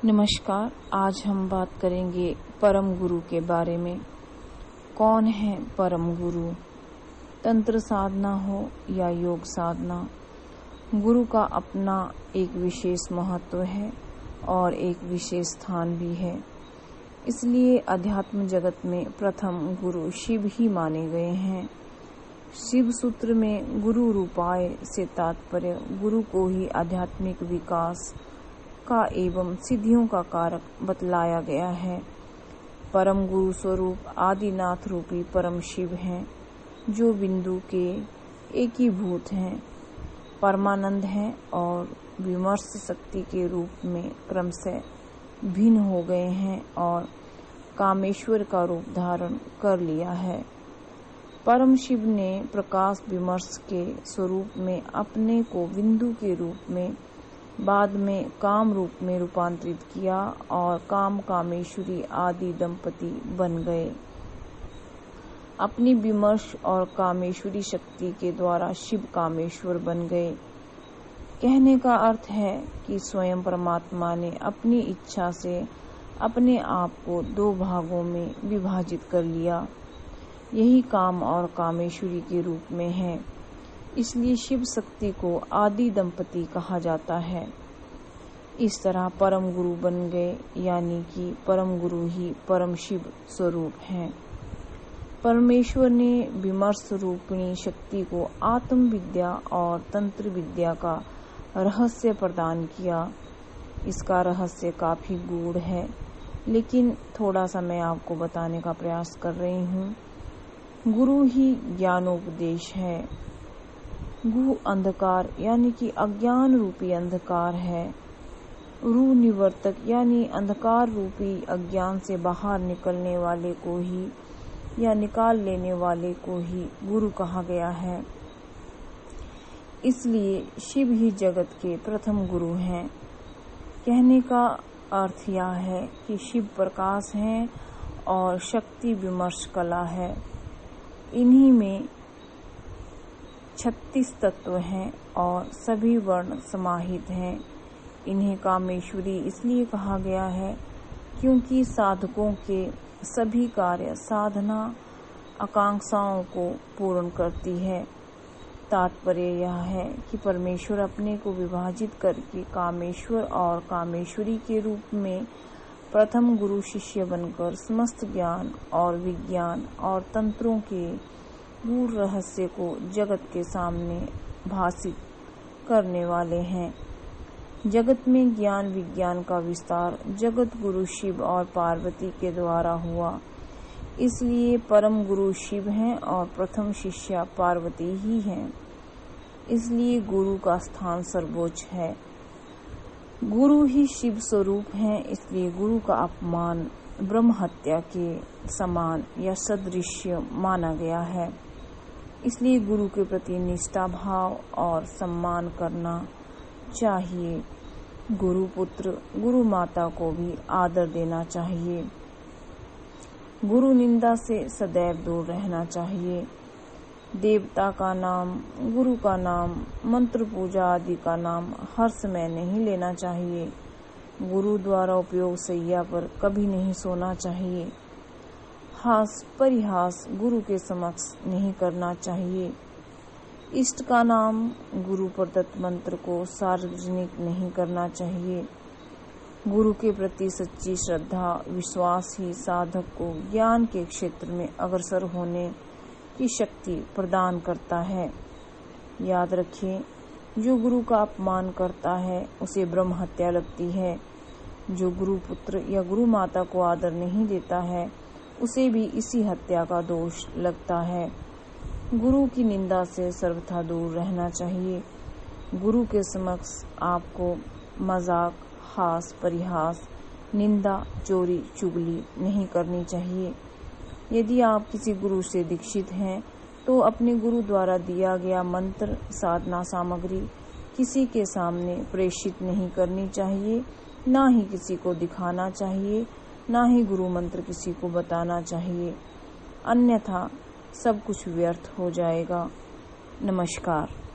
नमस्कार। आज हम बात करेंगे परम गुरु के बारे में। कौन है परम गुरु? तंत्र साधना हो या योग साधना, गुरु का अपना एक विशेष महत्व है और एक विशेष स्थान भी है। इसलिए अध्यात्म जगत में प्रथम गुरु शिव ही माने गए हैं। शिव सूत्र में गुरु रूपाय से तात्पर्य गुरु को ही आध्यात्मिक विकास का एवं सिद्धियों का कारक बतलाया गया है। परम गुरु स्वरूप आदिनाथ रूपी परम शिव हैं, जो बिंदु के एकीभूत हैं, परमानंद हैं और विमर्श शक्ति के रूप में क्रमशः भिन्न हो गए हैं और कामेश्वर का रूप धारण कर लिया है। परम शिव ने प्रकाश विमर्श के स्वरूप में अपने को बिंदु के रूप में, बाद में काम रूप में रूपांतरित किया और कामेश्वरी आदि दंपति बन गए। अपनी विमर्श और कामेश्वरी शक्ति के द्वारा शिव कामेश्वर बन गए। कहने का अर्थ है कि स्वयं परमात्मा ने अपनी इच्छा से अपने आप को दो भागों में विभाजित कर लिया। यही काम और कामेश्वरी के रूप में है। इसलिए शिव शक्ति को आदि दंपति कहा जाता है। इस तरह परम गुरु बन गए, यानी कि परम गुरु ही परम शिव स्वरूप हैं। परमेश्वर ने विमर्श रूपिणी शक्ति को आत्म विद्या और तंत्र विद्या का रहस्य प्रदान किया। इसका रहस्य काफी गूढ़ है, लेकिन थोड़ा सा मैं आपको बताने का प्रयास कर रही हूँ। गुरु ही ज्ञानोपदेश है। गुह अंधकार यानी कि अज्ञान रूपी अंधकार है। रू निवर्तक यानी अंधकार रूपी अज्ञान से बाहर निकलने वाले को ही या निकाल लेने वाले को ही गुरु कहा गया है। इसलिए शिव ही जगत के प्रथम गुरु हैं। कहने का अर्थ यह है कि शिव प्रकाश हैं और शक्ति विमर्श कला है। इन्हीं में 36 तत्व हैं और सभी वर्ण समाहित हैं। इन्हें कामेश्वरी इसलिए कहा गया है क्योंकि साधकों के सभी कार्य साधना आकांक्षाओं को पूर्ण करती है। तात्पर्य यह है कि परमेश्वर अपने को विभाजित करके कामेश्वर और कामेश्वरी के रूप में प्रथम गुरु शिष्य बनकर समस्त ज्ञान और विज्ञान और तंत्रों के गूढ़ रहस्य को जगत के सामने भाषित करने वाले हैं। जगत में ज्ञान विज्ञान का विस्तार जगत गुरु शिव और पार्वती के द्वारा हुआ। इसलिए परम गुरु शिव हैं और प्रथम शिष्या पार्वती ही हैं। इसलिए गुरु का स्थान सर्वोच्च है। गुरु ही शिव स्वरूप हैं। इसलिए गुरु का अपमान ब्रह्म हत्या के समान या सदृश्य माना गया है। इसलिए गुरु के प्रति निष्ठा भाव और सम्मान करना चाहिए। गुरु पुत्र गुरु माता को भी आदर देना चाहिए। गुरु निंदा से सदैव दूर रहना चाहिए। देवता का नाम, गुरु का नाम, मंत्र पूजा आदि का नाम हर समय नहीं लेना चाहिए। गुरु द्वारा उपयोग सैया पर कभी नहीं सोना चाहिए। हास परिहास गुरु के समक्ष नहीं करना चाहिए। इष्ट का नाम, गुरु प्रदत्त मंत्र को सार्वजनिक नहीं करना चाहिए। गुरु के प्रति सच्ची श्रद्धा विश्वास ही साधक को ज्ञान के क्षेत्र में अग्रसर होने की शक्ति प्रदान करता है। याद रखें, जो गुरु का अपमान करता है उसे ब्रह्म हत्या लगती है। जो गुरु पुत्र या गुरु माता को आदर नहीं देता है उसे भी इसी हत्या का दोष लगता है। गुरु की निंदा से सर्वथा दूर रहना चाहिए। गुरु के समक्ष आपको मजाक, हास परिहास, निंदा, चोरी चुगली नहीं करनी चाहिए। यदि आप किसी गुरु से दीक्षित हैं तो अपने गुरु द्वारा दिया गया मंत्र, साधना सामग्री किसी के सामने प्रेषित नहीं करनी चाहिए, ना ही किसी को दिखाना चाहिए, ना ही गुरु मंत्र किसी को बताना चाहिए। अन्यथा सब कुछ व्यर्थ हो जाएगा। नमस्कार।